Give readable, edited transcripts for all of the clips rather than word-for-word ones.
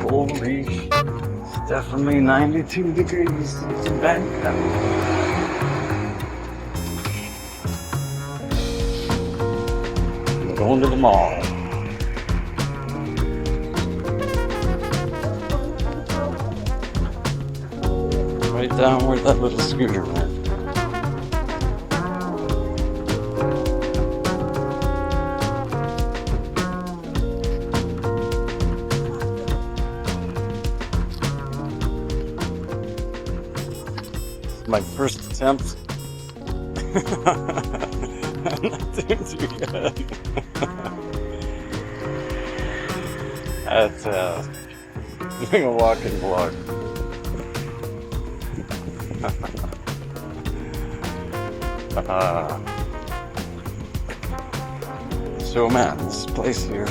Holy, it's definitely 92 degrees in Bangkok. We're going to the mall. Right down where that little scooter went. My first attempt. I'm not doing too good. At doing a walking vlog. So man, this place here,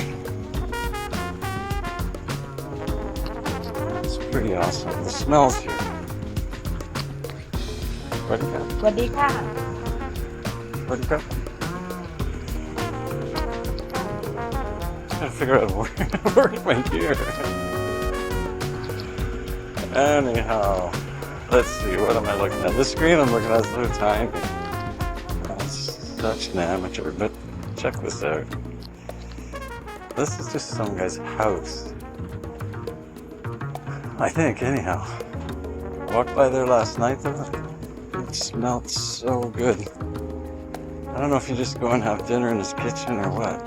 it's pretty awesome. The smells here. What do you got? สวัสดีค่ะ What do you got? Trying to figure out where's my gear. Anyhow, let's see, what am I looking at? The screen I'm looking at is so tiny. I'm such an amateur, but check this out. This is just some guy's house. I think, anyhow. I walked by there last night though. It smelled so good. I don't know if you just go and have dinner in his kitchen or what.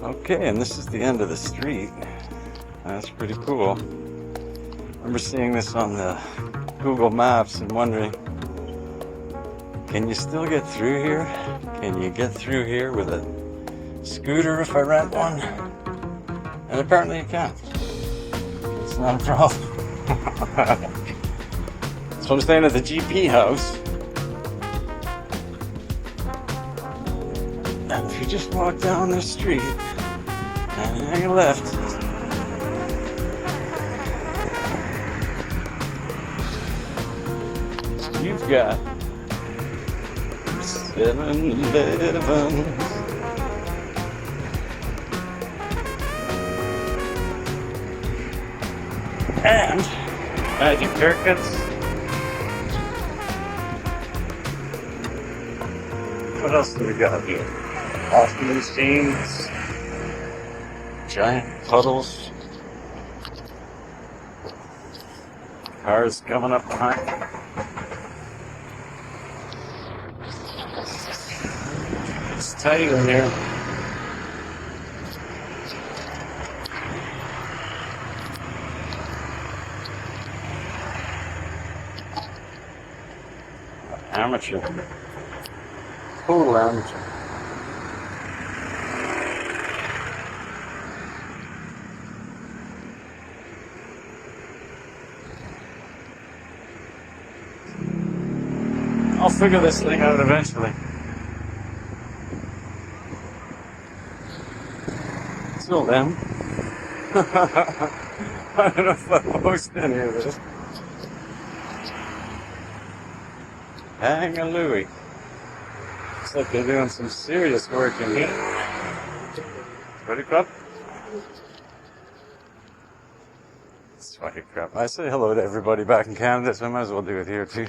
Okay, and this is the end of the street. That's pretty cool. I remember seeing this on the Google Maps and wondering, can you still get through here? Can you get through here with a scooter if I rent one? And apparently you can. It's not a problem. So I'm staying at the GP house. And if you just walk down the street and hang a left, you've got 7-Elevens. And magic haircuts. What else do we got here? Coffee machines, giant puddles, cars coming up behind. It's tight in here. Amateur. Total amateur. I'll figure this thing out eventually. Still them. I don't know if I post any of this. Hang a Louie. Looks like they're doing some serious work in here. Ready, crap? Sweaty crap. I say hello to everybody back in Canada, so I might as well do it here too.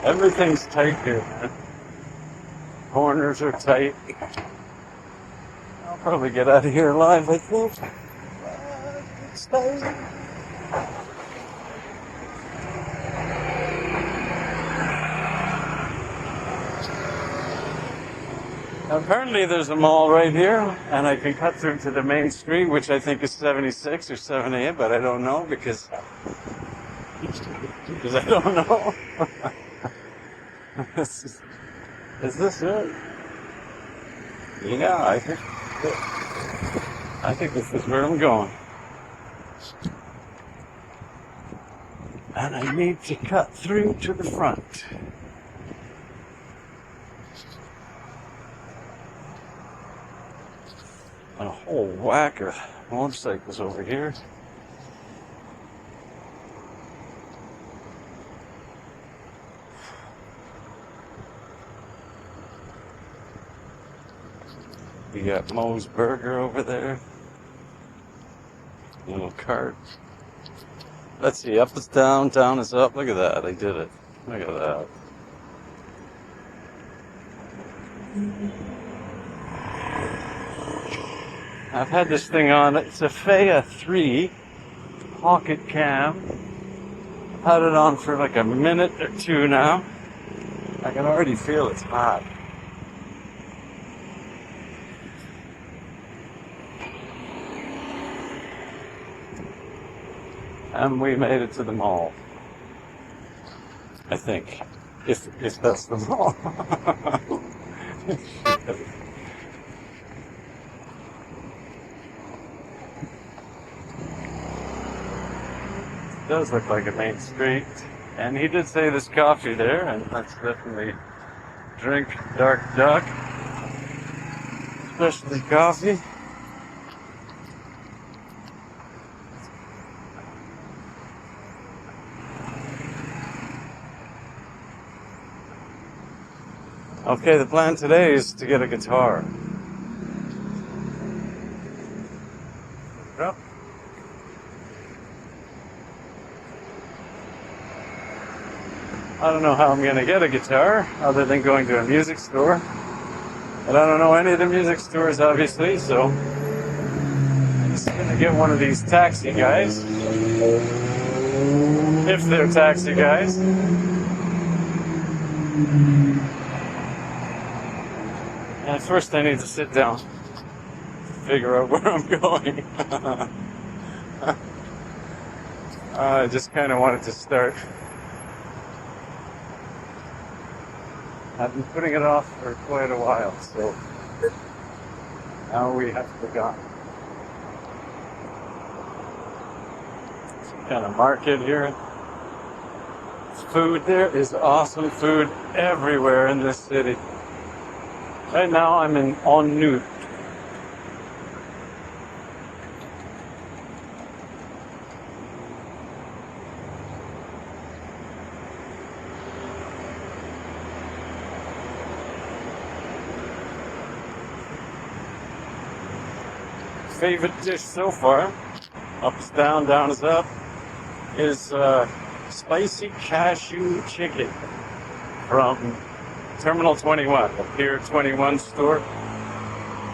Everything's tight here, man. Corners are tight. I'll probably get out of here alive, I think. It's tight. Now, apparently there's a mall right here, and I can cut through to the main street, which I think is 76 or 78, but I don't know because I don't know. Is this it? Yeah, I think this is where I'm going. And I need to cut through to the front. a whole whack of motorcycles over here. We got Moe's Burger over there. Little cart. Let's see, up is down, down is up. Look at that, I did it. Look at that. I've had this thing on. It's a Faya 3 pocket cam. I've had it on for like a minute or two now. I can already feel it's hot. And we made it to the mall. I think. If that's the mall. It does look like a main street. And he did say there's coffee there, and that's definitely drink dark duck. Especially coffee. Okay, the plan today is to get a guitar. Yep. I don't know how I'm going to get a guitar other than going to a music store. But I don't know any of the music stores, obviously, so I'm just going to get one of these taxi guys. If they're taxi guys. And first I need to sit down, figure out where I'm going. I just kind of wanted to start. I've been putting it off for quite a while, so now we have to go. Some kind of market here. Food, there is awesome food everywhere in this city. Right now I'm in En Nut. Favorite dish so far, up is down, down is up, is spicy cashew chicken from Terminal 21, the Pier 21 store.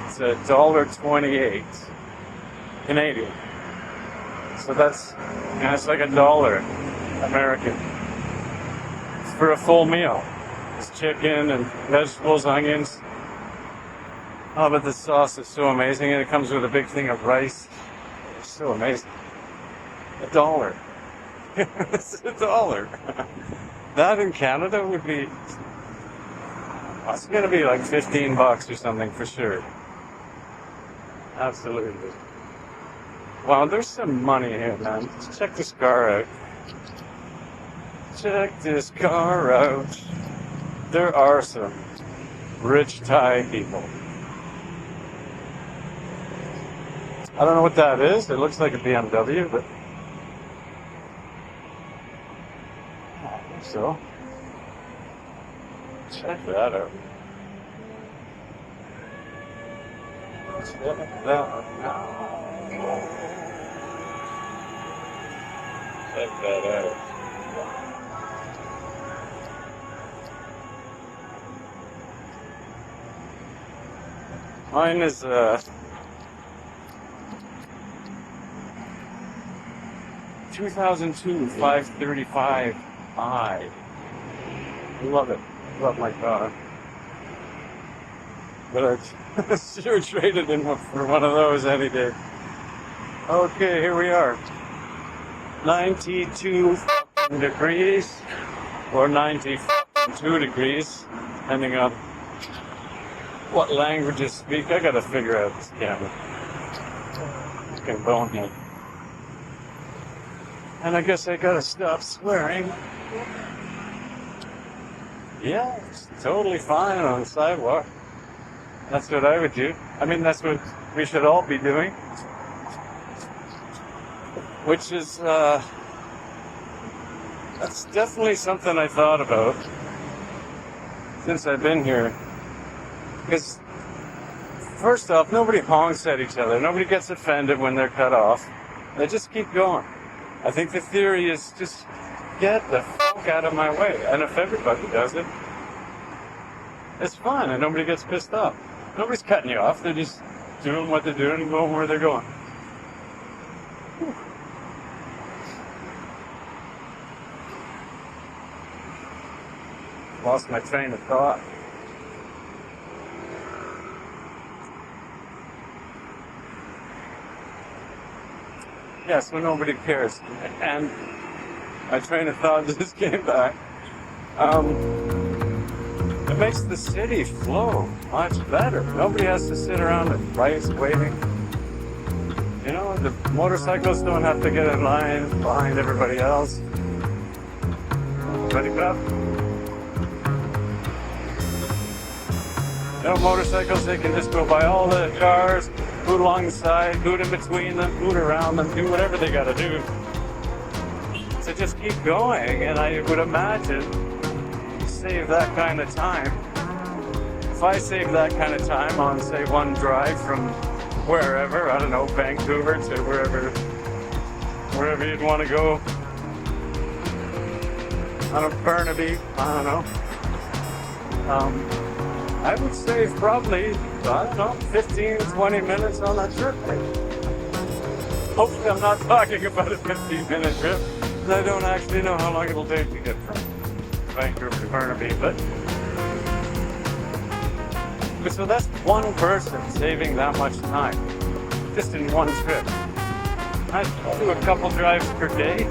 It's $1.28 Canadian. So that's like $1 American. It's for a full meal. It's chicken and vegetables, onions. Oh, but the sauce is so amazing, and it comes with a big thing of rice. It's so amazing. $1. It's $1. That in Canada would be... It's going to be like $15 or something for sure. Absolutely. Wow, there's some money here, man. Let's check this car out. Check this car out. There are some rich Thai people. I don't know what that is. It looks like a BMW, but I think so. Check that out. Check that out. Check that out. Mine is 2002 535i. I love it. Love my car. But I'd sure traded in for one of those any day. Okay, here we are. 92 degrees or 92 degrees, depending on what languages speak. I gotta figure out this camera. Fucking bonehead. And I guess I gotta stop swearing. Yeah, it's totally fine on the sidewalk. That's what I would do. I mean, that's what we should all be doing. Which is, that's definitely something I thought about since I've been here. Because, first off, nobody honks at each other. Nobody gets offended when they're cut off. They just keep going. I think the theory is just get the fuck out of my way. And if everybody does it, it's fine and nobody gets pissed off. Nobody's cutting you off. They're just doing what they're doing and going where they're going. Whew. Lost my train of thought. Yeah, so nobody cares. And my train of thought just came back. It makes the city flow much better. Nobody has to sit around at lights waiting. You know, the motorcyclists don't have to get in line behind everybody else. Ready up? You know, motorcycles, they can just go by all the cars, boot along the side, boot in between them, boot around them, do whatever they gotta do. So just keep going, and I would imagine save that kind of time. If I save that kind of time on, say, one drive from wherever, I don't know, Vancouver to wherever you'd want to go, I don't know, Burnaby, I don't know. I would save probably, I don't know, 15, 20 minutes on that trip. Hopefully I'm not talking about a 15-minute trip, because I don't actually know how long it'll take to get from Vancouver to Burnaby, but so that's one person saving that much time, just in one trip. I do a couple drives per day.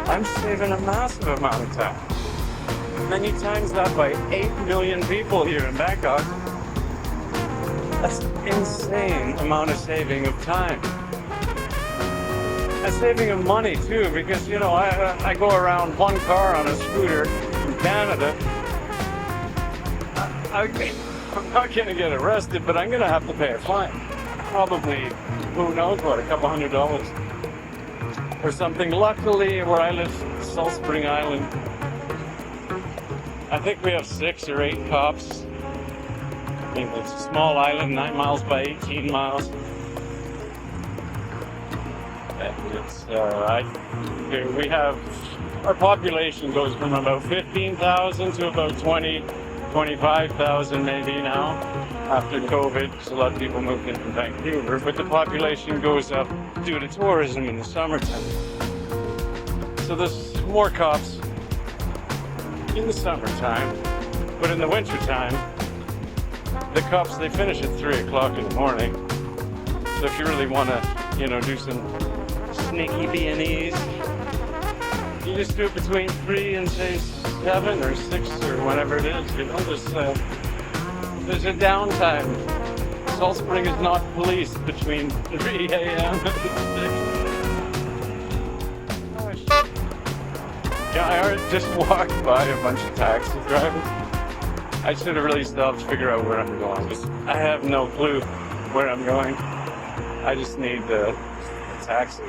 I'm saving a massive amount of time. And then you times that by 8 million people here in Bangkok. That's an insane amount of saving of time. And saving of money too, because you know I go around one car on a scooter in Canada. I'm not going to get arrested, but I'm going to have to pay a fine. Probably, who knows what, $200 or something. Luckily, where I live, Salt Spring Island, I think we have 6 or 8 cops. I mean, it's a small island, 9 miles by 18 miles. It's, we have, our population goes from about 15,000 to about 25,000 maybe now, after COVID, because a lot of people moved into Vancouver, but the population goes up due to tourism in the summertime. So there's more cops in the summertime, but in the wintertime, the cops, they finish at 3 o'clock in the morning. So if you really want to, you know, do some sneaky B&Es, you just do it between 3 and say 7 or 6 or whatever it is. You know, there's a downtime. Salt Spring is not policed between 3 a.m. and 6. Oh, shit. Yeah, I just walked by a bunch of taxi drivers. I should have really stopped to figure out where I'm going. I have no clue where I'm going. I just need a taxi.